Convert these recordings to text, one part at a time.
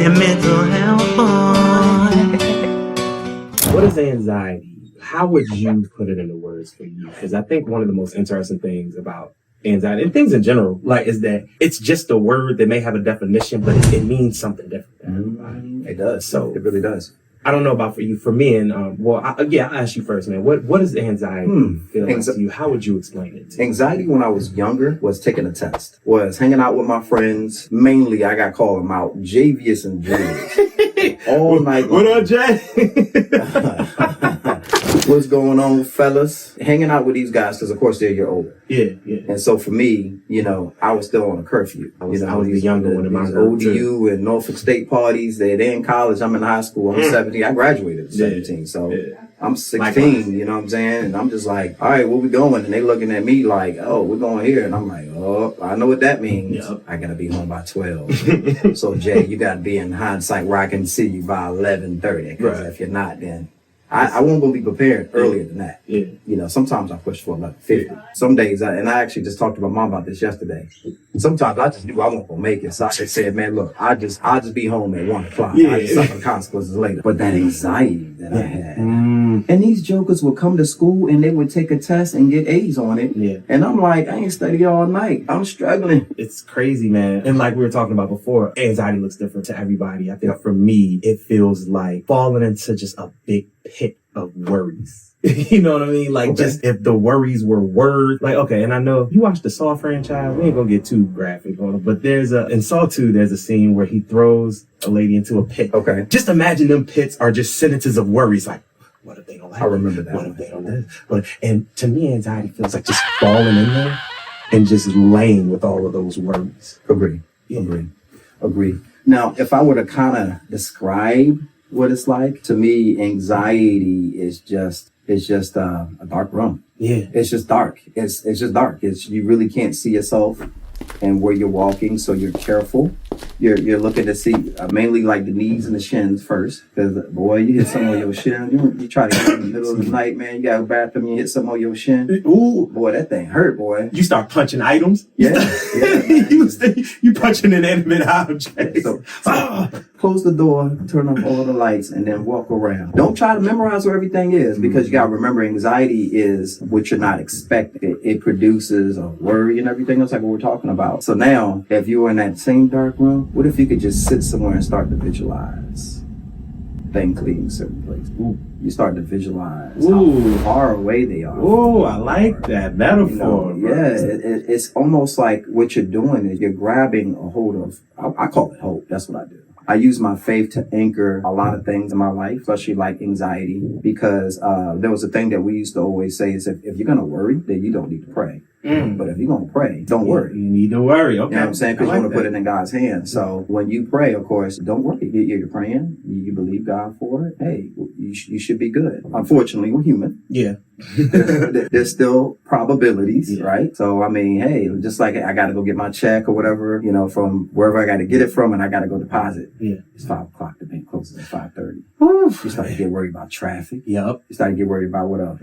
that mental health, boy. What is anxiety? How would you put it into words for you? Because I think one of the most interesting things about anxiety and things in general, like, is that it's just a word that may have a definition, but it means something different to everybody. It does. So it really does. I don't know about for you. For me, and I'll ask you first, man. What does anxiety feel like to you? How would you explain it to you? Anxiety when I was younger was taking a test, was hanging out with my friends. Mainly, I got called them out, Javius and Julius, all night long. What up, Jay? What's going on, fellas? Hanging out with these guys because, of course, they're your older. Yeah. And so for me, I was still on a curfew. I was the younger one of my ODU and Norfolk State parties. They're in college. I'm in high school. I'm 17. I graduated at 17. So I'm 16, you know what I'm saying? And I'm just like, all right, where we going? And they looking at me like, oh, we're going here. And I'm like, oh, I know what that means. Yep. I got to be home by 12. So, Jay, you got to be in hindsight where I can see you by 11:30. Because if you're not, then I won't go be prepared earlier than that. Yeah. Sometimes I push for 11:50. Some days, and I actually just talked to my mom about this yesterday. Sometimes I just do, I won't go make it. So I just said, man, look, I'll just be home at 1 o'clock. I just suffer the consequences later. But that anxiety that I had. And these jokers would come to school and they would take a test and get A's on it. Yeah. And I'm like, I ain't study all night. I'm struggling. It's crazy, man. And like we were talking about before, anxiety looks different to everybody. I think for me, it feels like falling into just a big pit of worries. You know what I mean? Like, just if the worries were words, like, okay, and I know you watched the Saw franchise. We ain't gonna get too graphic on it, but in Saw 2, there's a scene where he throws a lady into a pit. Okay. Just imagine them pits are just sentences of worries, like, what if they don't like I remember that. What if they don't this? And to me, anxiety feels like just falling in there and just laying with all of those worries. Agree. Now, if I were to kind of describe what it's like, to me, anxiety is just a dark room. Yeah. It's just dark. It's just dark. You really can't see yourself and where you're walking, so you're careful. You're looking to see mainly like the knees and the shins first, because boy, you hit some on your shin. You try to get in the middle of the night, man. You got a bathroom, you hit some on your shin. Ooh, boy, that thing hurt, boy. You start punching items. Yeah. You punching inanimate objects. So close the door, turn off all the lights, and then walk around. Don't try to memorize where everything is, because you got to remember, anxiety is what you're not expecting. It produces a worry and everything else, like what we're talking about. So now, if you were in that same dark room, what if you could just sit somewhere and start to visualize things leaving certain places? Ooh. You start to visualize how far away they are. Oh, I like that metaphor. It's almost like what you're doing is you're grabbing a hold of, I call it hope. That's what I do. I use my faith to anchor a lot of things in my life, especially like anxiety, because there was a thing that we used to always say is if you're going to worry, then you don't need to pray. But if you're going to pray, don't worry. You need to worry. Okay. You know what I'm saying? Because you want to put it in God's hands. So when you pray, of course, don't worry. You're praying. You believe God for it. Hey, you should be good. Unfortunately, we're human. Yeah. There's still probabilities, right? So, I mean, hey, just like I got to go get my check or whatever, from wherever I got to get it from, and I got to go deposit. Yeah. It's 5 o'clock. The bank closes at 5:30. You start to get worried about traffic. Yep. You start to get worried about what else?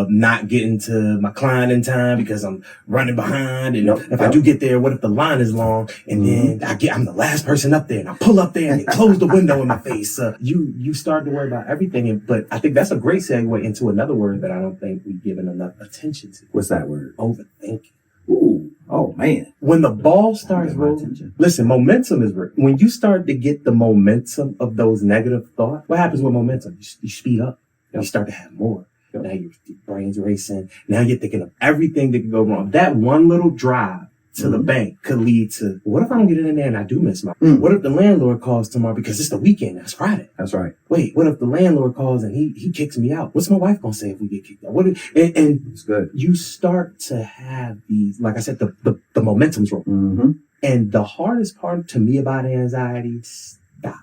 Not getting to my client in time because I'm running behind. And if I do get there, what if the line is long? And then I'm the last person up there, and I pull up there and they close the window in my face. You start to worry about everything. But I think that's a great segue into another word that I don't think we've given enough attention to. What's that word? Overthinking. Ooh. Oh, man. When the ball starts rolling, listen, momentum is real. When you start to get the momentum of those negative thoughts, what happens with momentum? You speed up. You start to have more. Now your brain's racing. Now you're thinking of everything that could go wrong. That one little drive to the bank could lead to, what if I don't get in there and I do miss my, what if the landlord calls tomorrow because it's the weekend, it's Friday? That's right. Wait, what if the landlord calls and he kicks me out? What's my wife gonna say if we get kicked out? And it's good. You start to have these, like I said, the momentum's rolling. And the hardest part to me about anxiety, stop.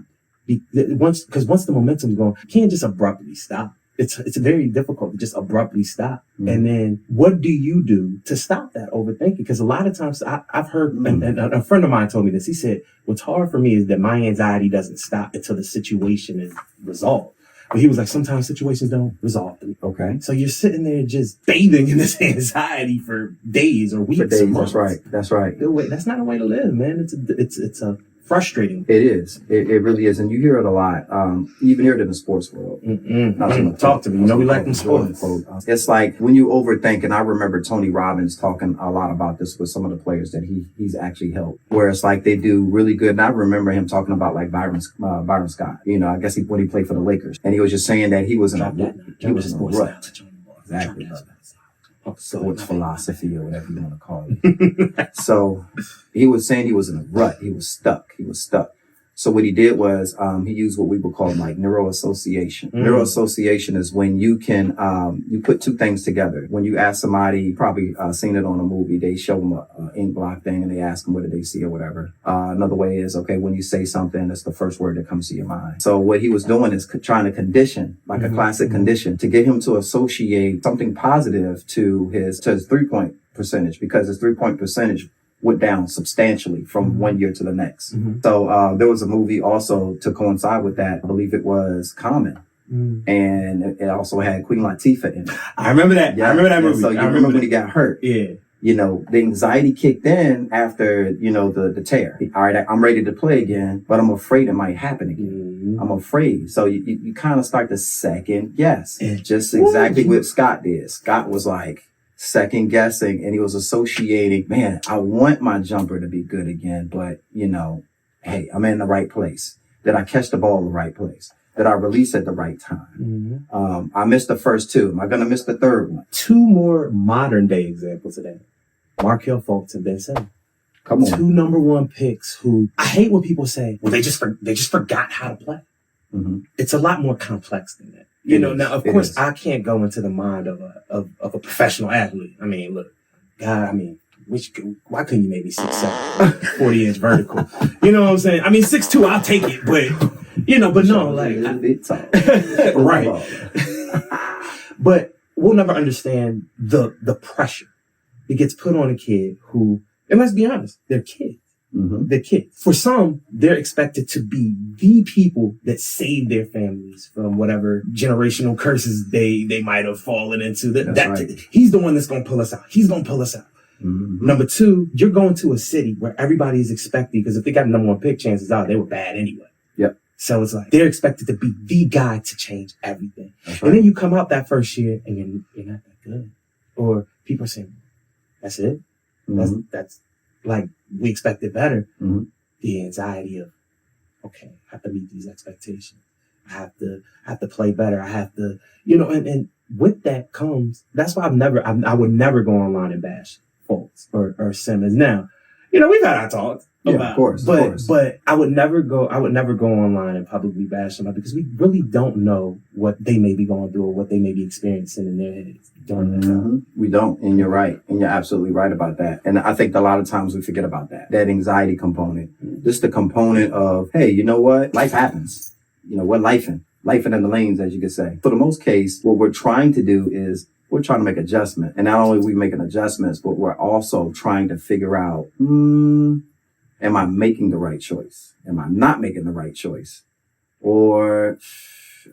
Once the momentum's going, you can't just abruptly stop. It's very difficult to just abruptly stop. And then what do you do to stop that overthinking? Because a lot of times I've heard, and a friend of mine told me this. He said, what's hard for me is that my anxiety doesn't stop until the situation is resolved. But he was like, sometimes situations don't resolve them. Okay. So you're sitting there just bathing in this anxiety for days or weeks or months. That's right. That's not a way to live, man. It's a frustrating. It is. It really is. And you hear it a lot. You even hear it in the sports world. Talk to me. You know we like them sports. It's like when you overthink, and I remember Tony Robbins talking a lot about this with some of the players that he's actually helped, where it's like they do really good. And I remember him talking about like Byron Scott. You know, I guess when he played for the Lakers, and he was just saying that he was in a rut. Exactly. Sports philosophy or whatever you want to call it. So he was saying he was in a rut. He was stuck. So what he did was he used what we would call like neuroassociation. Neuroassociation is when you can you put two things together. When you ask somebody, you probably seen it on a movie, they show them a ink block thing and they ask them what did they see or whatever. Another way is, okay, when you say something, that's the first word that comes to your mind. So what he was doing is trying to condition, like a classic condition, to get him to associate something positive to his 3-point percentage, because his 3-point percentage went down substantially from one year to the next. So there was a movie also to coincide with that. I believe it was Common. And it also had Queen Latifah in it. I remember that. Yeah. I remember that movie. So you remember when he got hurt. Yeah. You know, the anxiety kicked in after, you know, the tear. All right, I'm ready to play again, but I'm afraid it might happen again. I'm afraid. So you kind of start to second guess. Just exactly what Scott did. Scott was like, second guessing, and he was associating, man, I want my jumper to be good again, but you know, hey, I'm in the right place. Did I catch the ball in the right place? Did I release at the right time? I missed the first two. Am I going to miss the third one? Two more modern day examples of that. Markelle Fultz and Ben Simmons. Come on. 2 number 1 picks who, I hate when people say, well, they just forgot how to play. It's a lot more complex than that. You know, now, of course, I can't go into the mind of a professional athlete. I mean, look, God, I mean, why couldn't you maybe 6'7", 40-inch vertical? You know what I'm saying? I mean, 6'2", I'll take it, but, you know, but no, like, right. But we'll never understand the pressure that gets put on a kid who, and let's be honest, they're kids. The kids. For some, they're expected to be the people that save their families from whatever generational curses they might have fallen into. He's the one that's going to pull us out. He's going to pull us out. Number 2, you're going to a city where everybody is expecting, because if they got a number 1 pick, chances are they were bad anyway. So it's like they're expected to be the guy to change everything. And then you come out that first year and you're not that good. Or people are saying, that's it? That's like, we expected better. The anxiety of, okay, I have to meet these expectations. I have to play better. I have to, you know, and with that comes, that's why I would never go online and bash Fultz or Simmons. Now, you know, we've had our talks. Of course. But I would never go online and publicly bash them because we really don't know what they may be going through or what they may be experiencing in their heads during that time. We don't, and you're right, and you're absolutely right about that. And I think a lot of times we forget about that anxiety component, just the component of, hey, you know what, life happens. You know, we're lifing in the lanes, as you could say. For the most case, what we're trying to do is we're trying to make adjustment, and not only are we making adjustments, but we're also trying to figure out, am I making the right choice? Am I not making the right choice? Or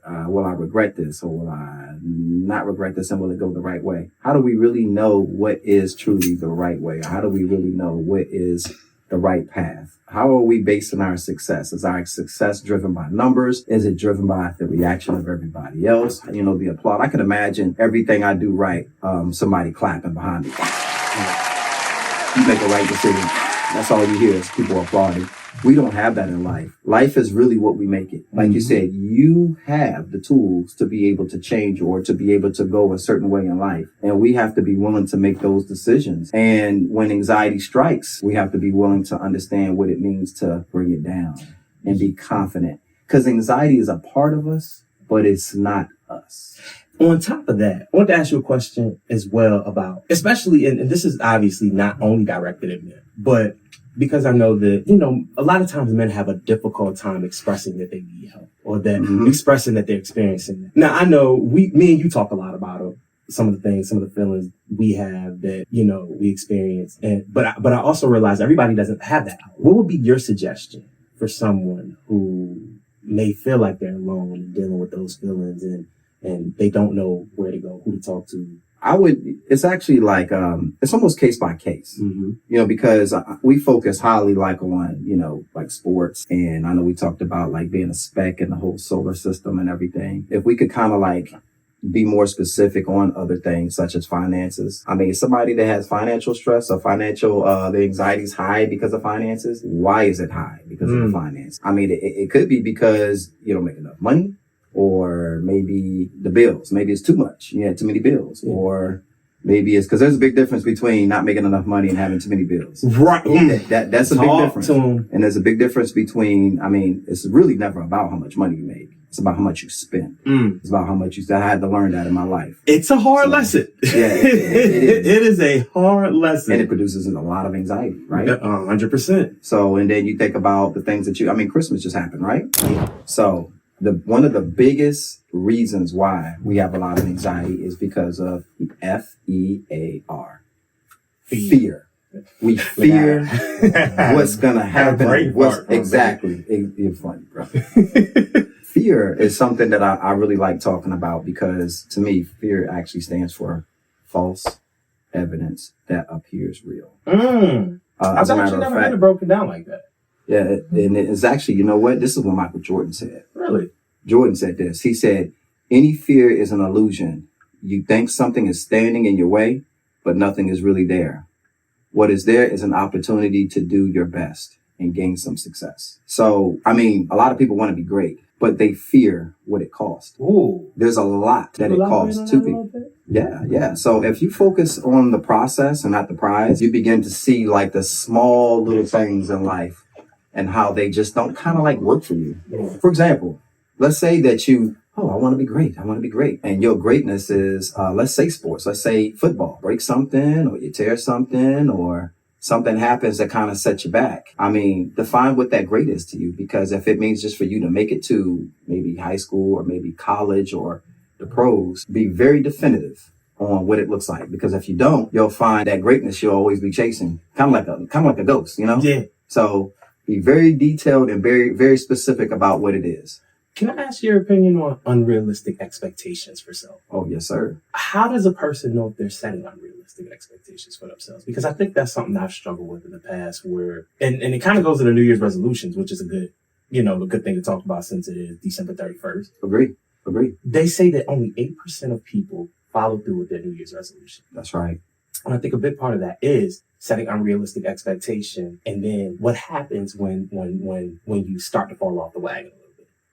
will I regret this? Or will I not regret this? And will it go the right way? How do we really know what is truly the right way? Or how do we really know what is the right path? How are we basing our success? Is our success driven by numbers? Is it driven by the reaction of everybody else? You know, the applaud. I can imagine everything I do right, somebody clapping behind me. You make a right decision. That's all you hear is people applauding. We don't have that in life. Life is really what we make it. Like you said, you have the tools to be able to change or to be able to go a certain way in life. And we have to be willing to make those decisions. And when anxiety strikes, we have to be willing to understand what it means to bring it down and be confident. Because anxiety is a part of us, but it's not us. On top of that, I want to ask you a question as well about, especially, and this is obviously not only directed at men, but because I know that, you know, a lot of times men have a difficult time expressing that they need help or that expressing that they're experiencing that. Now, I know me and you talk a lot about some of the things, some of the feelings we have that, you know, we experience. But I also realize everybody doesn't have that. What would be your suggestion for someone who may feel like they're alone and dealing with those feelings and they don't know where to go, who to talk to, It's actually like, it's almost case by case, because we focus highly like on, like sports. And I know we talked about like being a spec in the whole solar system and everything. If we could kind of like be more specific on other things such as finances. I mean, somebody that has financial stress or the anxiety is high because of finances. Why is it high? Because of the finance. I mean, it could be because you don't make enough money, or maybe the bills. Maybe it's too much. You had too many bills, or maybe it's because there's a big difference between not making enough money and having too many bills. Right. That's a big difference. And there's a big difference between, it's really never about how much money you make. It's about how much you spend. It's about how much I had to learn that in my life. It's a hard lesson. Yeah, it is a hard lesson. And it produces a lot of anxiety, right? 100%. So, and then you think about the things that Christmas just happened, right? So one of the biggest reasons why we have a lot of anxiety is because of FEAR. Fear. We fear what's gonna happen. Exactly. You're funny, bro. Fear is something that I really like talking about, because to me, fear actually stands for false evidence that appears real. I've actually never heard it broken down like that. Yeah, and it's actually, you know what? This is what Michael Jordan said. Really? Jordan said this. He said, any fear is an illusion. You think something is standing in your way, but nothing is really there. What is there is an opportunity to do your best and gain some success. So, a lot of people want to be great, but they fear what it costs. Ooh. There's a lot that it costs to people. Yeah. So if you focus on the process and not the prize, you begin to see like the small little things in life and how they just don't kind of like work for you. For example, let's say that I want to be great. I want to be great. And your greatness is, let's say sports, let's say football, break something or you tear something or something happens that kind of sets you back. Define what that great is to you, because if it means just for you to make it to maybe high school or maybe college or the pros, be very definitive on what it looks like. Because if you don't, you'll find that greatness you'll always be chasing, kind of like a ghost, Yeah. So be very detailed and very, very specific about what it is. Can I ask your opinion on unrealistic expectations for self? Oh, yes, sir. How does a person know if they're setting unrealistic expectations for themselves? Because I think that's something I've struggled with in the past and it kind of goes to the New Year's resolutions, which is a good thing to talk about since it is December 31st. Agree. They say that only 8% of people follow through with their New Year's resolution. That's right. And I think a big part of that is setting unrealistic expectation. And then what happens when you start to fall off the wagon?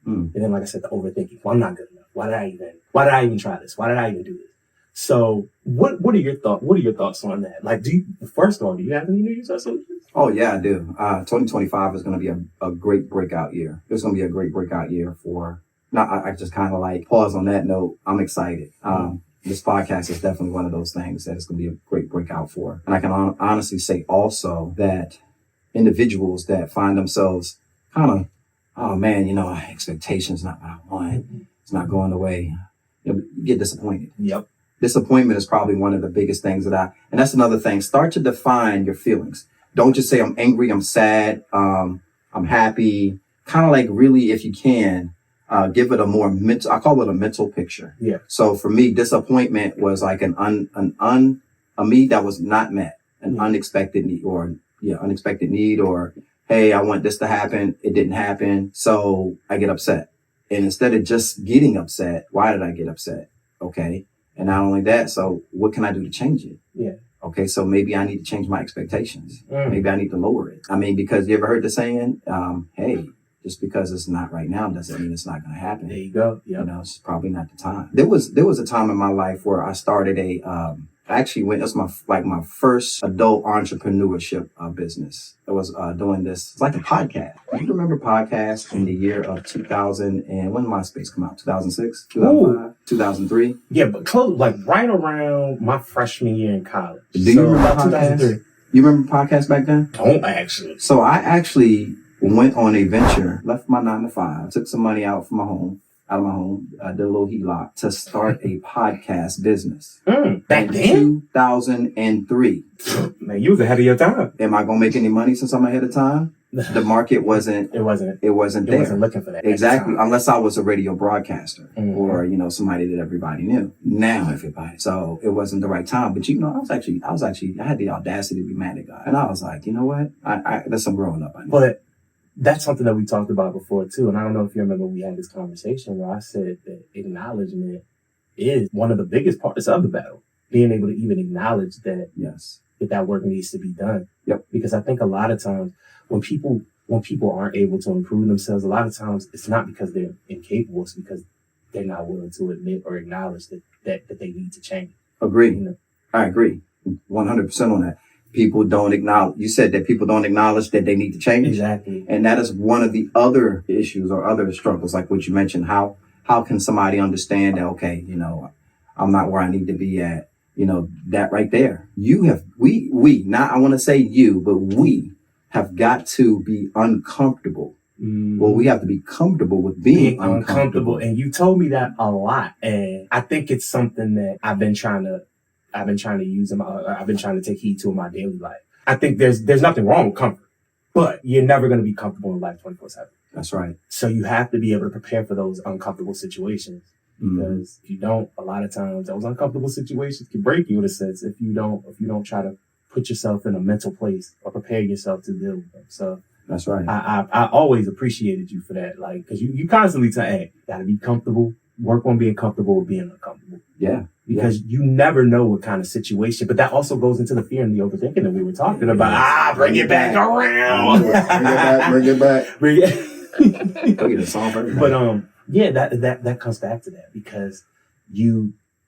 And then, like I said, the overthinking. Well, I'm not good enough. Why did I even try this? Why did I even do this? So what are your thoughts? What are your thoughts on that? Like, do you have any New Year's resolutions? Oh, yeah, I do. 2025 is going to be a great breakout year. It's going to be a great breakout year I just kind of like pause on that note. I'm excited. This podcast is definitely one of those things that it's going to be a great breakout for. And I can honestly say also that individuals that find themselves kind of, oh man, expectations not what I want. It's not going the way. You get disappointed. Yep. Disappointment is probably one of the biggest things and that's another thing. Start to define your feelings. Don't just say I'm angry, I'm sad, I'm happy. Kind of like really, if you can, give it a more mental, I call it a mental picture. Yeah. So for me, disappointment was like a need that was not met, unexpected need or, hey, I want this to happen. It didn't happen. So I get upset. And instead of just getting upset, why did I get upset? Okay. And not only that, so what can I do to change it? Yeah. Okay. So maybe I need to change my expectations. Maybe I need to lower it. Because you ever heard the saying, hey, just because it's not right now doesn't mean it's not going to happen. There you go. Yep. It's probably not the time. There was a time in my life where I started that's my first adult entrepreneurship business. I was doing this. It's like a podcast. You remember podcasts in the year of 2000 and when did MySpace come out? 2006, 2005, 2003. Yeah, but close, like right around my freshman year in college. Do you remember podcasts? You remember podcasts back then? Don't actually. So I actually went on a venture, left my 9-to-5, took some money out of my home, did a little HELOC to start a podcast business. Back then? 2003. Man, you was ahead of your time. Am I going to make any money since I'm ahead of time? The market wasn't. It wasn't there. It wasn't looking for that. Exactly. Unless I was a radio broadcaster or, somebody that everybody knew. Now everybody. So it wasn't the right time. But I had the audacity to be mad at God. And I was like, you know what? There's some growing up. But that's something that we talked about before too. And I don't know if you remember we had this conversation where I said that acknowledgement is one of the biggest parts of the battle. Being able to even acknowledge that that work needs to be done. Yep. Because I think a lot of times when people aren't able to improve themselves, a lot of times it's not because they're incapable, it's because they're not willing to admit or acknowledge that they need to change. Agree. I agree 100% on that. People don't acknowledge. You said that people don't acknowledge that they need to change. Exactly. And that is one of the other issues or other struggles, like what you mentioned. How can somebody understand that, okay, I'm not where I need to be at? That right there. Not I want to say you, but we have got to be uncomfortable. Well, we have to be comfortable with being uncomfortable. And you told me that a lot. And I think it's something that I've been trying to use I've been trying to take heed to in my daily life. I think there's nothing wrong with comfort, but you're never going to be comfortable in life 24/7. That's right. So you have to be able to prepare for those uncomfortable situations. Because if you don't, a lot of times those uncomfortable situations can break you in a sense if you don't try to put yourself in a mental place or prepare yourself to deal with them. So that's right. I always appreciated you for that. Like, because you constantly say, hey, gotta be comfortable, work on being comfortable with being uncomfortable. Yeah. Because you never know what kind of situation, but that also goes into the fear and the overthinking that we were talking about. Bring it back around. Bring it back. Go get a song for everybody. But yeah, that comes back to that because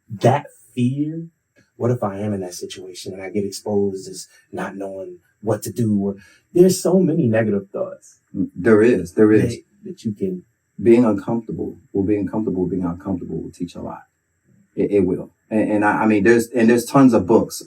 that fear, what if I am in that situation and I get exposed as not knowing what to do? Or there's so many negative thoughts. There is. That you can. Being uncomfortable being uncomfortable will teach a lot. It will. And I mean, there's tons of books.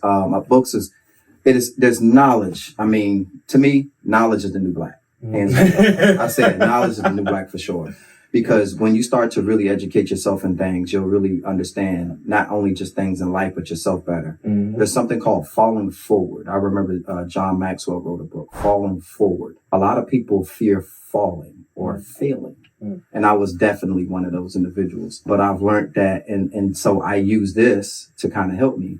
There's knowledge. I mean, to me, knowledge is the new black. And I said knowledge is the new black for sure. Because when you start to really educate yourself in things, you'll really understand not only just things in life, but yourself better. There's something called falling forward. I remember John Maxwell wrote a book, Falling Forward. A lot of people fear falling or failing. And I was definitely one of those individuals. But I've learned that, and so I use this to kind of help me.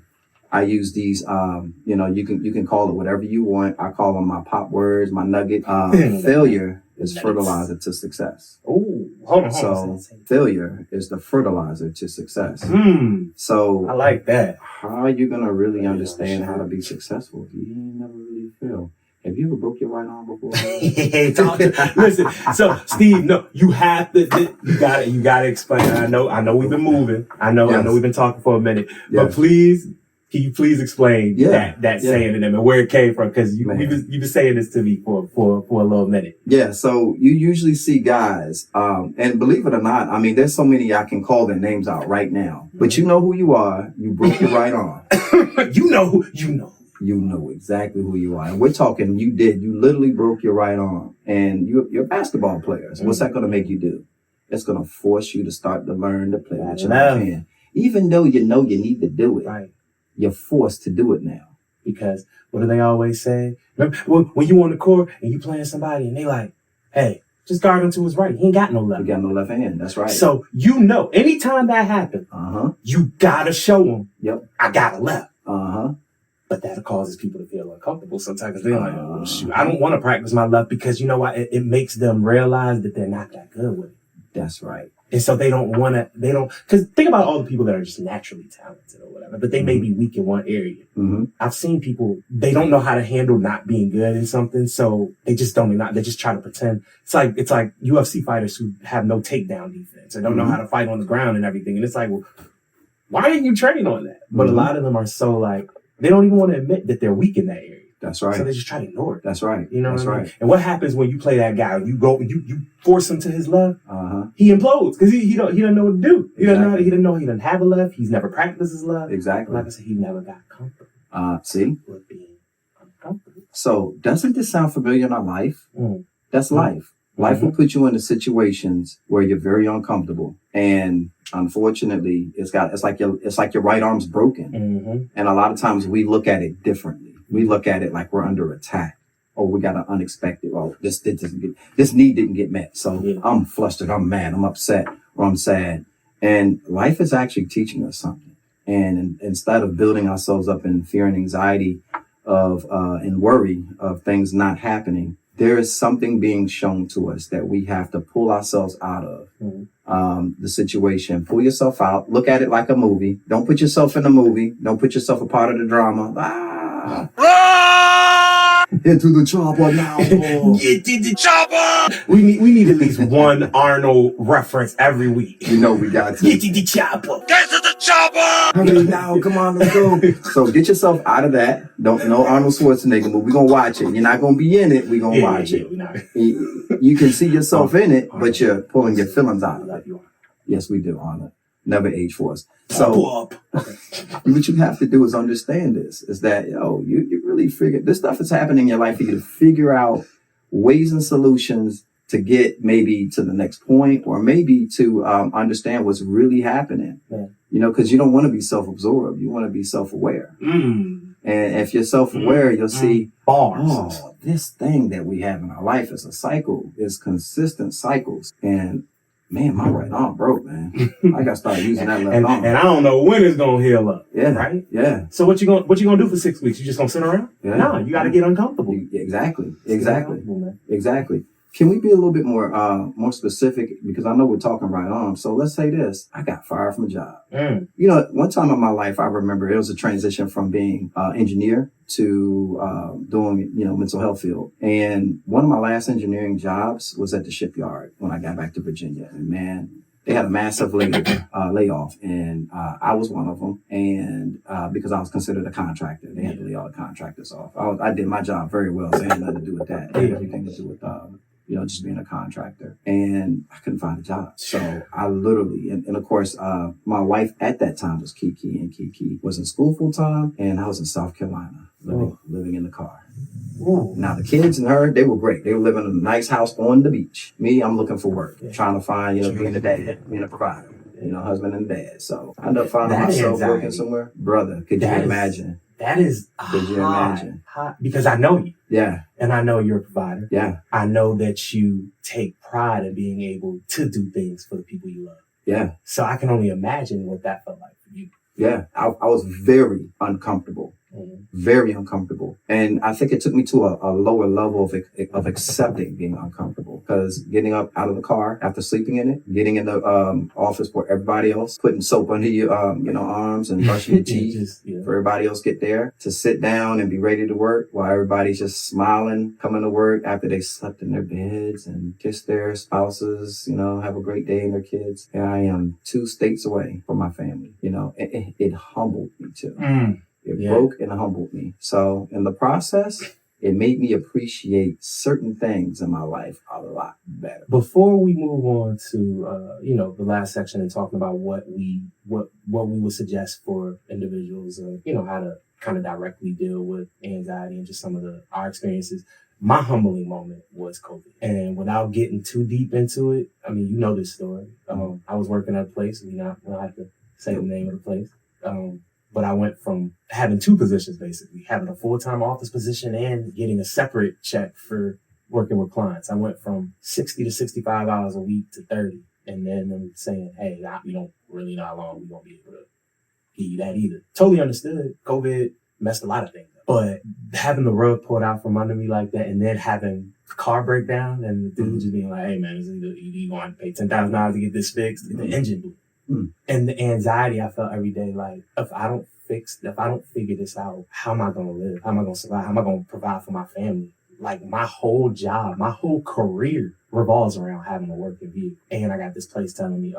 I use these, you can call it whatever you want. I call them my pop words, my nugget. Failure is fertilizer to success. Oh, hold on. So failure is the fertilizer to success. So I like that. How are you going to really understand how to be successful if you never really fail? Have you ever broke your right arm before? Listen, so Steve, no, you have to, you gotta explain. I know we've been moving. I know we've been talking for a minute, but please, can you please explain that saying to them and where it came from? Because you've been saying this to me for a little minute. Yeah. So you usually see guys, and believe it or not, I mean, there's so many I can call their names out right now, but you know who you are. You broke your right arm. You know. You know exactly who you are. And we're talking, you literally broke your right arm and you're a basketball player. So what's that going to make you do? It's going to force you to start to learn to play with your left hand. Even though you know you need to do it, right? You're forced to do it now. Because what do they always say? Remember, when you on the court and you playing somebody and they like, hey, just guard him to his right. He ain't got no left. He got no left hand. That's right. So anytime that happens, you gotta show him, I got a left. But that causes people to feel uncomfortable sometimes. They're like, oh, shoot, I don't want to practice my left because you know what? It makes them realize that they're not that good with it. That's right. And so because think about all the people that are just naturally talented or whatever, but they may be weak in one area. I've seen people, they don't know how to handle not being good in something. So they just they just try to pretend. It's like UFC fighters who have no takedown defense and don't know how to fight on the ground and everything. And it's like, well, why didn't you train on that? But a lot of them are so like, they don't even want to admit that they're weak in that area. That's right. So they just try to ignore it. That's right. You know That's what I mean? right. And what happens when you play that guy? You force him to his left. He implodes because he don't know what to do. He doesn't have a left. He's never practiced his left. Exactly. Like I said, he never got comfortable. See. With being uncomfortable. So doesn't this sound familiar in our life? That's life. Life will put you into situations where you're very uncomfortable, and unfortunately, it's like your right arm's broken. And a lot of times we look at it differently. We look at it like we're under attack. oh, we got an unexpected, oh, this need didn't get met. So I'm flustered, I'm mad, I'm upset, or I'm sad. And life is actually teaching us something. And instead of building ourselves up in fear and anxiety of and worry of things not happening, there is something being shown to us that we have to pull ourselves out of the situation. Pull yourself out. Look at it like a movie. Don't put yourself in the movie. Don't put yourself a part of the drama. Into the chopper now. Get to the chopper. We need at least one Arnold reference every week. You know we got to. Get to the chopper. Get to the chopper. Hurry now, come on, let's go. So get yourself out of that. Don't no Arnold Schwarzenegger movie. We're gonna watch it. You're not gonna be in it. We're gonna watch it. You can see yourself in it, but you're pulling your feelings out of it. Yes, we do, Arnold. Never age for us. So what you have to do is understand this, is that, you really figure this stuff is happening in your life for you to figure out ways and solutions to get maybe to the next point, or maybe to understand what's really happening. Because you don't want to be self-absorbed. You want to be self-aware. And if you're self-aware, you'll see, this thing that we have in our life is a cycle. It's consistent cycles. And man, my right arm broke, man. I got to start using that left arm. And I don't know when it's going to heal up. Yeah. Right? Yeah. So what you gonna do for 6 weeks? You just going to sit around? Yeah. No, you got to get uncomfortable. Exactly. Can we be a little bit more specific? Because I know we're talking right on. So let's say this. I got fired from a job. One time in my life, I remember it was a transition from being engineer to doing, mental health field. And one of my last engineering jobs was at the shipyard when I got back to Virginia. And man, they had a massive layoff, and I was one of them. And because I was considered a contractor, they had to lay all the contractors off. I did my job very well, so it had nothing to do with that. It had everything to do with just being a contractor. And I couldn't find a job. So I literally, and of course, my wife at that time was Kiki, and Kiki was in school full time, and I was in South Carolina living in the car. Now the kids and her, they were great. They were living in a nice house on the beach. Me, I'm looking for work, trying to find, being a dad, being a provider, husband and dad. So I ended up finding myself working somewhere. Brother, could you imagine? That is hot, because I know you. Yeah. And I know you're a provider. Yeah. I know that you take pride in being able to do things for the people you love. Yeah. So I can only imagine what that felt like for you. Yeah. I was very uncomfortable. Very uncomfortable. And I think it took me to a lower level of accepting being uncomfortable, because getting up out of the car after sleeping in it, getting in the office for everybody else, putting soap under your arms and brushing your teeth for everybody else get there, to sit down and be ready to work while everybody's just smiling, coming to work after they slept in their beds and kissed their spouses, have a great day and their kids. And I am 2 states away from my family. It humbled me too. It broke and humbled me. So in the process, it made me appreciate certain things in my life a lot better. Before we move on to the last section and talking about what we would suggest for individuals, how to kind of directly deal with anxiety and just some of our experiences, my humbling moment was COVID. And without getting too deep into it, you know this story. I was working at a place, we don't have to say the name of the place. But I went from having 2 positions, basically, having a full-time office position and getting a separate check for working with clients. I went from 60 to 65 hours a week to 30. And then them saying, hey, we don't really know how long we're going to be able to give you that either. Totally understood. COVID messed a lot of things up. But having the rug pulled out from under me like that, and then having the car breakdown, and the dude just being like, hey, man, you going to pay $10,000 to get this fixed? The engine blew. And the anxiety I felt every day, like, if I don't figure this out, how am I going to live? How am I going to survive? How am I going to provide for my family? Like, my whole job, my whole career revolves around having a working vehicle. And I got this place telling me,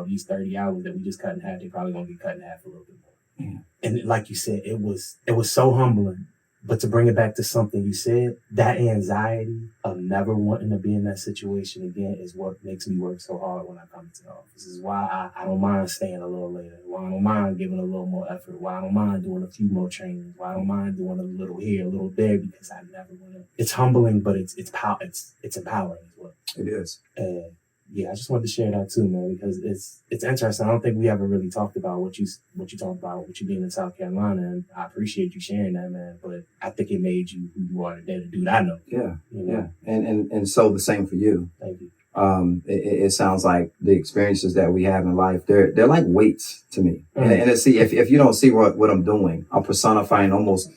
these 30 hours that we just cut in half, they're probably going to be cut in half a little bit more. And like you said, it was so humbling. But to bring it back to something you said, that anxiety of never wanting to be in that situation again is what makes me work so hard when I come to the office. This is why I don't mind staying a little later, why I don't mind giving a little more effort, why I don't mind doing a few more trainings, why I don't mind doing a little here, a little there, because I never want to. It's humbling, but it's empowering as well. It is. Yeah, I just wanted to share that too, man, because it's interesting. I don't think we ever really talked about what you talked about with you being in South Carolina, and I appreciate you sharing that, man. But I think it made you who you are today, the dude I know. Yeah, you know? yeah, and so the same for you. Thank you. It sounds like the experiences that we have in life, they're like weights to me. And see, if you don't see what I'm doing, I'm personifying almost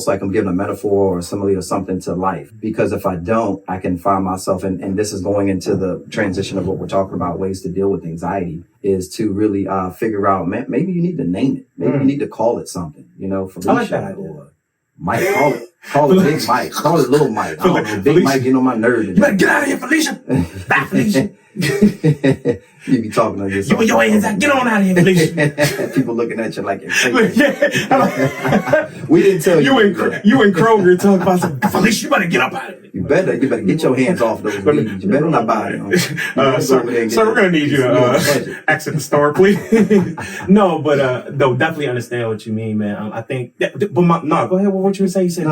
like I'm giving a metaphor or a simile or something to life. Because if I don't, I can find myself, and this is going into the transition of what we're talking about, ways to deal with anxiety, is to really figure out, maybe you need to name it. Maybe you need to call it something, Felicia, I like that idea. or Mike, call it Big Mike, call it Little Mike. Big Mike getting on my nerves. You better get out of here, Felicia. Bye, Felicia. You be talking like this. You and your hands out. Get on out of here, Felicia. People looking at you like you're crazy. We didn't tell you. You and Kroger talking about some, Felicia, you better get up out of here. You better get your hands off those weeds. You better not buy them. So we're gonna need you to exit the store, please. No, but no, definitely understand what you mean, man. I think, go ahead. What you were saying? You said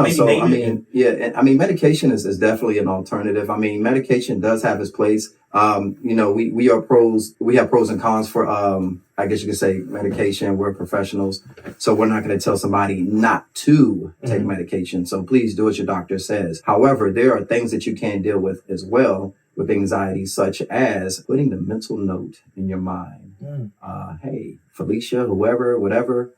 medication is definitely an alternative. I mean, medication does have its place. We are pros. We have pros and cons for, I guess you could say, medication. We're professionals, so we're not going to tell somebody not to take medication. So please do as your doctor says. However, there are things that you can deal with as well with anxiety, such as putting the mental note in your mind. Hey, Felicia, whoever, whatever,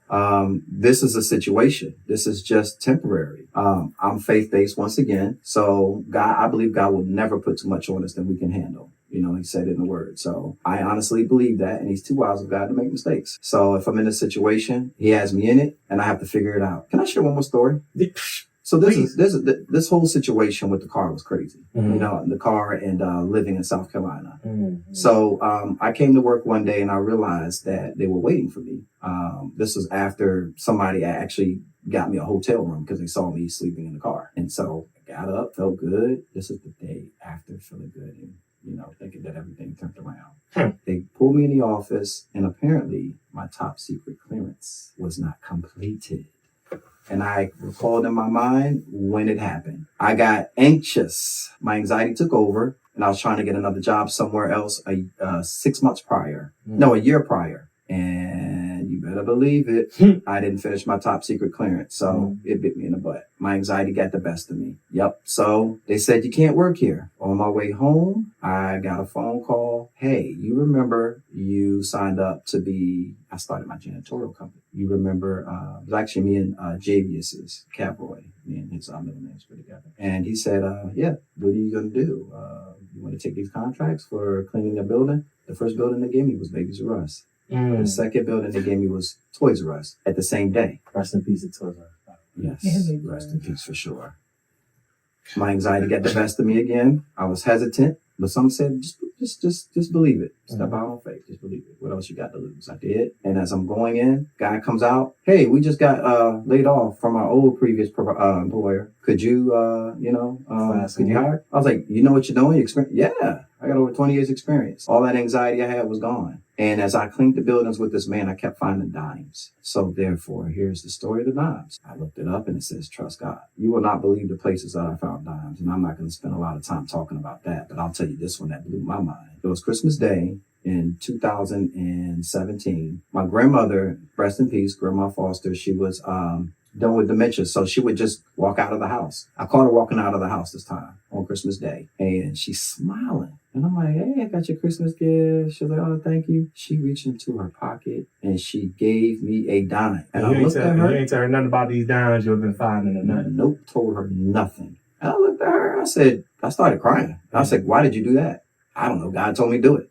this is a situation. This is just temporary. I'm faith-based once again. So I believe God will never put too much on us than we can handle. He said it in the word. So I honestly believe that, and he's too wise of God to make mistakes. So if I'm in a situation, he has me in it and I have to figure it out. Can I share one more story? So this whole situation with the car was crazy. The car and living in South Carolina. So I came to work one day and I realized that they were waiting for me. This was after somebody actually got me a hotel room because they saw me sleeping in the car. And so I got up, felt good. This is the day after feeling good and thinking that everything turned around. They pulled me in the office, and apparently my top secret clearance was not completed. And I recalled in my mind when it happened. I got anxious. My anxiety took over, and I was trying to get another job somewhere else 6 months prior. No, a year prior. And you better believe it, I didn't finish my top secret clearance. So it bit me in the butt. My anxiety got the best of me. Yep. So they said, you can't work here. On my way home, I got a phone call. Hey, you remember you signed up I started my janitorial company. You remember, it was actually me and Javius's Cabroy. Me and his middle names were together. And he said, yeah, what are you going to do? You want to take these contracts for cleaning the building? The first building they gave me was Babies R Us. The second building they gave me was Toys R Us at the same day. Rest in peace at Toys R Us. Yes, rest in peace for sure. My anxiety got the best of me again. I was hesitant, but some said, just believe it. Step out on faith. Just believe it. What else you got to lose? I did. And as I'm going in, guy comes out. Hey, we just got laid off from our old previous employer. Could you, could you hire? I was like, you know what you're doing? Yeah, I got over 20 years experience. All that anxiety I had was gone. And as I cleaned the buildings with this man, I kept finding dimes. So therefore, here's the story of the dimes. I looked it up and it says, trust God. You will not believe the places that I found dimes. And I'm not going to spend a lot of time talking about that, but I'll tell you this one that blew my mind. It was Christmas Day in 2017. My grandmother, rest in peace, Grandma Foster, she was done with dementia. So she would just walk out of the house. I caught her walking out of the house this time on Christmas Day. And she's smiling. And I'm like, hey, I got your Christmas gift. She's like, oh, thank you. She reached into her pocket and she gave me a dime. And I looked at her. You ain't tell her nothing about these dimes you've been finding or nothing. Nope, told her nothing. And I looked at her. I started crying. I said, why did you do that? I don't know. God told me to do it.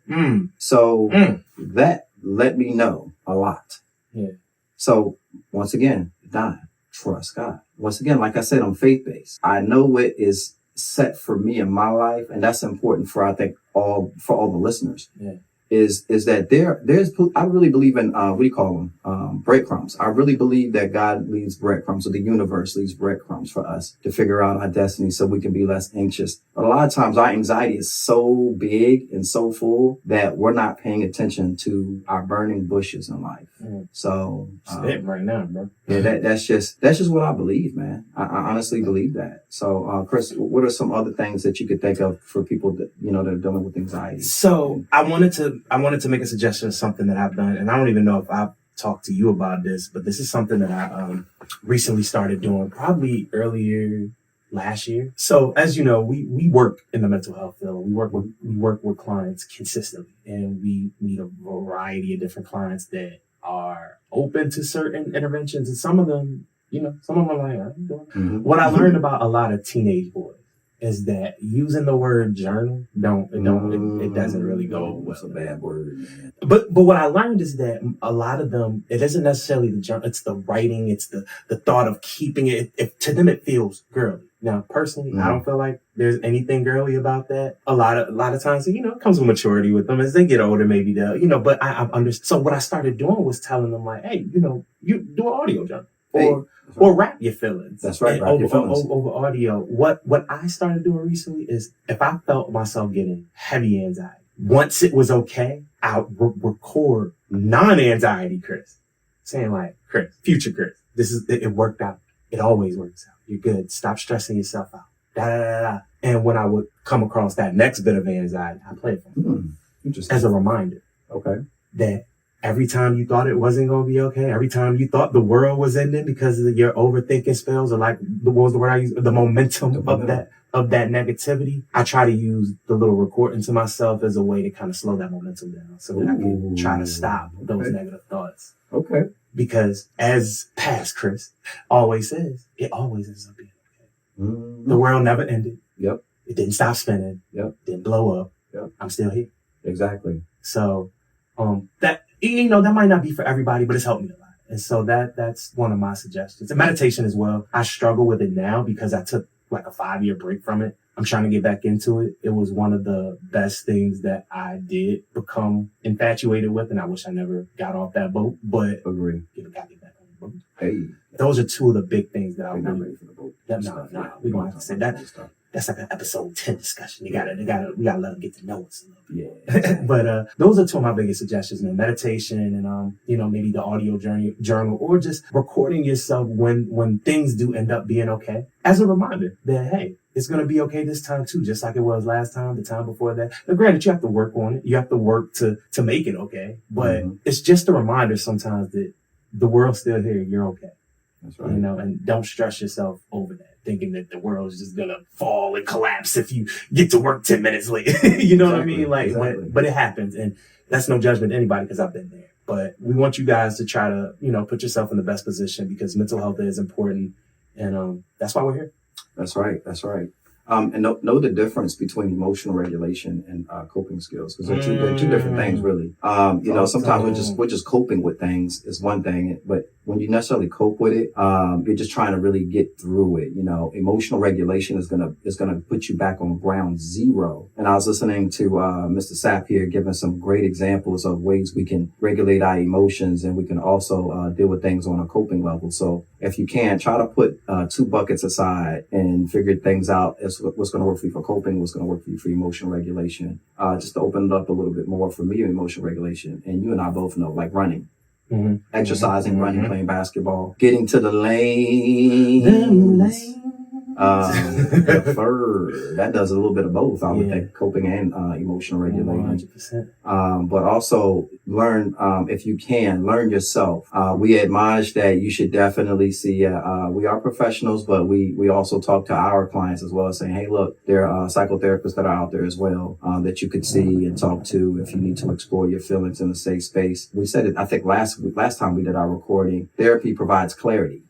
So that let me know a lot. Yeah. So once again, dime, trust God. Once again, like I said, I'm faith-based. I know what is set for me in my life, and that's important for, I think, all the listeners. Yeah. Is that there's I really believe in breadcrumbs. I really believe that God leaves breadcrumbs, or the universe leaves breadcrumbs for us to figure out our destiny so we can be less anxious. But a lot of times our anxiety is so big and so full that we're not paying attention to our burning bushes in life. So it's right now, bro. Yeah, that's just what I believe, man. I honestly believe that. So, Chris, what are some other things that you could think of for people that that are dealing with anxiety? So I wanted to make a suggestion of something that I've done, and I don't even know if I've talked to you about this, but this is something that I recently started doing, probably earlier last year. So as you know, we work in the mental health field. We work with clients consistently, and we meet a variety of different clients that are open to certain interventions, and some of them, some of them are like, I'm doing. Mm-hmm. What I learned about a lot of teenage boys is that using the word journal it doesn't really go well. It's a bad word, man. But what I learned is that a lot of them, it isn't necessarily the journal, it's the writing, it's the thought of keeping it. To them, it feels girly. Now, personally, I don't feel like there's anything girly about that. A lot of times, it comes with maturity with them. As they get older, maybe they'll, but I understand. So what I started doing was telling them like, hey, you do an audio journal or rap your feelings. That's right. Over audio. What I started doing recently is if I felt myself getting heavy anxiety, once it was okay, I'll record non-anxiety Chris, saying like, Chris, future Chris, it worked out. It always works out. You're good. Stop stressing yourself out. Da, da, da, da. And when I would come across that next bit of anxiety, I play it for them as a reminder. Okay. That every time you thought it wasn't going to be okay, every time you thought the world was ending because of your overthinking spells, or like what was the word I used, the momentum of that negativity, I try to use the little recording to myself as a way to kind of slow that momentum down so that I can try to stop those negative thoughts. Okay. Because as past Chris always says, it always ends up being okay. Mm-hmm. The world never ended. Yep. It didn't stop spinning. Yep. Didn't blow up. Yep. I'm still here. Exactly. So that that might not be for everybody, but it's helped me a lot. And so that's one of my suggestions. And meditation as well. I struggle with it now because I took like a 5-year break from it. I'm trying to get back into it. It was one of the best things that I did become infatuated with, and I wish I never got off that boat. But agree. Got to get back on the boat. Hey, those are two of the big things that I'm not ready for the boat. No, we're gonna have to say that. That's like an episode 10 discussion. We gotta let them get to know us a little bit. Yeah. But those are two of my biggest suggestions, man. Meditation and maybe the audio journal, or just recording yourself when things do end up being okay, as a reminder that hey, it's gonna be okay this time too, just like it was last time, the time before that. Now, granted, you have to work on it. You have to work to make it okay. But it's just a reminder sometimes that the world's still here. You're okay. That's right. And don't stress yourself over that, thinking that the world is just gonna fall and collapse if you get to work 10 minutes late. You know what I mean? Like, but it happens, and that's no judgment to anybody because I've been there. But we want you guys to try to, put yourself in the best position because mental health is important, and that's why we're here. That's right. And know the difference between emotional regulation and coping skills, because they're two different things, really. Sometimes we're just coping with things is one thing, but when you necessarily cope with it, you're just trying to really get through it. Emotional regulation is gonna put you back on ground zero. And I was listening to Mr. Sapp here giving some great examples of ways we can regulate our emotions, and we can also deal with things on a coping level. So if you can, try to put 2 buckets aside and figure things out as what's going to work for you for coping, what's going to work for you for emotional regulation. Just to open it up a little bit more for me, emotional regulation. And you and I both know, like running, exercising, running, playing basketball, getting to the lanes. That does a little bit of both. I would think coping and emotional regulating. 100%. But also learn, if you can, learn yourself. We admonish that you should definitely see, we are professionals, but we also talk to our clients as well, saying, hey, look, there are psychotherapists that are out there as well, that you could see and talk to if you need to explore your feelings in a safe space. We said it, I think last time we did our recording, therapy provides clarity.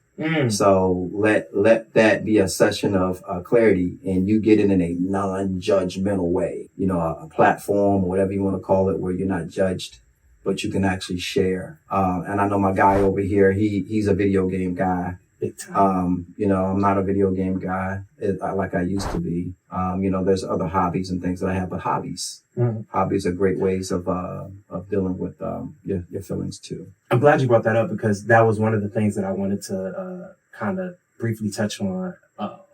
So let that be a session of clarity, and you get it in a non-judgmental way, a platform or whatever you want to call it, where you're not judged, but you can actually share. And I know my guy over here, he's a video game guy. Big time. I'm not a video game guy like I used to be. There's other hobbies and things that I have, but hobbies are great ways of dealing with your feelings too. I'm glad you brought that up because that was one of the things that I wanted to kind of briefly touch on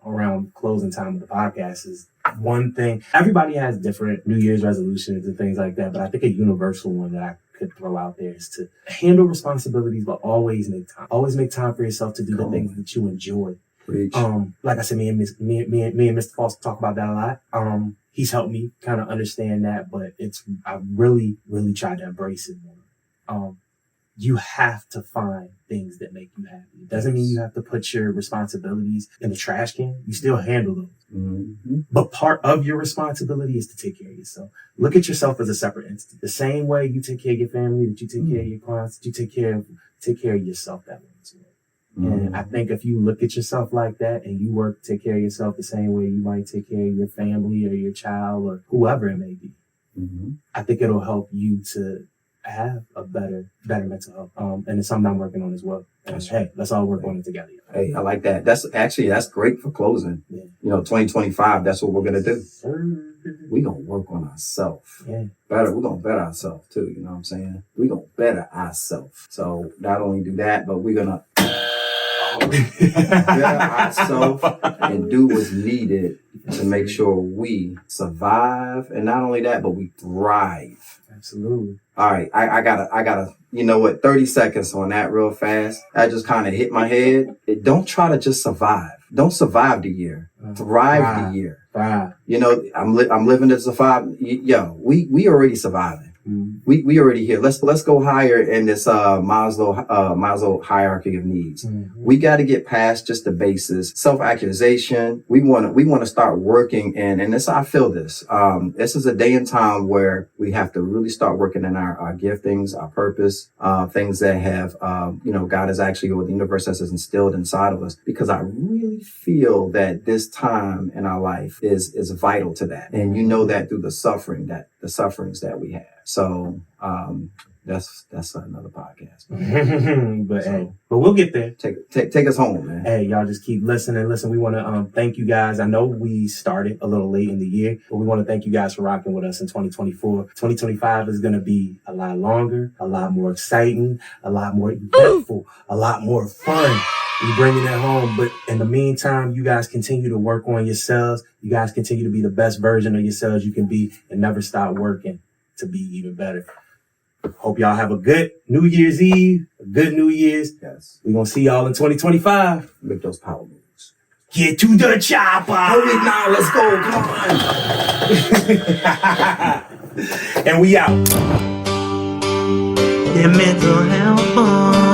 around closing time of the podcast. Is one thing, everybody has different New Year's resolutions and things like that, but I think a universal one that I could throw out there is to handle responsibilities, but always make time. Always make time for yourself to do the things that you enjoy. Preach. Like I said, me and Mr. Foster talk about that a lot. He's helped me kind of understand that, but I really, really tried to embrace it more. You have to find things that make you happy. It doesn't mean you have to put your responsibilities in the trash can. You still handle those. Mm-hmm. But part of your responsibility is to take care of yourself. Look at yourself as a separate entity. The same way you take care of your family, that you take care of your clients, that you take care of yourself that way as well. Mm-hmm. And I think if you look at yourself like that and you take care of yourself the same way you might take care of your family or your child or whoever it may be, I think it'll help you to have a better mental health. And it's something I'm working on as well. And hey, let's all work on it together. Hey, I like that. That's great for closing. Yeah. 2025, that's what we're going to do. We're going to work on ourselves. Yeah. We're going to better ourselves too. You know what I'm saying? We're going to better ourselves. So not only do that, but we're going to better ourselves and do what's needed to make sure we survive. And not only that, but we thrive. Absolutely. All right. I gotta, 30 seconds on that real fast. That just kind of hit my head. Don't try to just survive. Don't survive the year. Thrive the year. I'm living to survive. We already surviving. We already here. Let's go higher in this Maslow hierarchy of needs. We got to get past just the basis, self-accusation. We want to start working and this, I feel this. This is a day and time where we have to really start working in our giftings, our purpose, things that have God has actually, or the universe has instilled inside of us, because I really feel that this time in our life is vital to that. And that through the sufferings that we have. So that's another podcast. But we'll get there. Take us home, man. Hey, y'all just keep listening. Listen, we want to thank you guys. I know we started a little late in the year, but we want to thank you guys for rocking with us in 2024. 2025 is going to be a lot longer, a lot more exciting, a lot more eventful, a lot more fun. We bringing it home. But in the meantime, you guys continue to work on yourselves. You guys continue to be the best version of yourselves you can be and never stop working to be even better. Hope y'all have a good New Year's Eve, a good New Year's. Yes. We're going to see y'all in 2025. Make those power moves. Get to the chopper. Hurry now, let's go. Come on. And we out. Their mental health.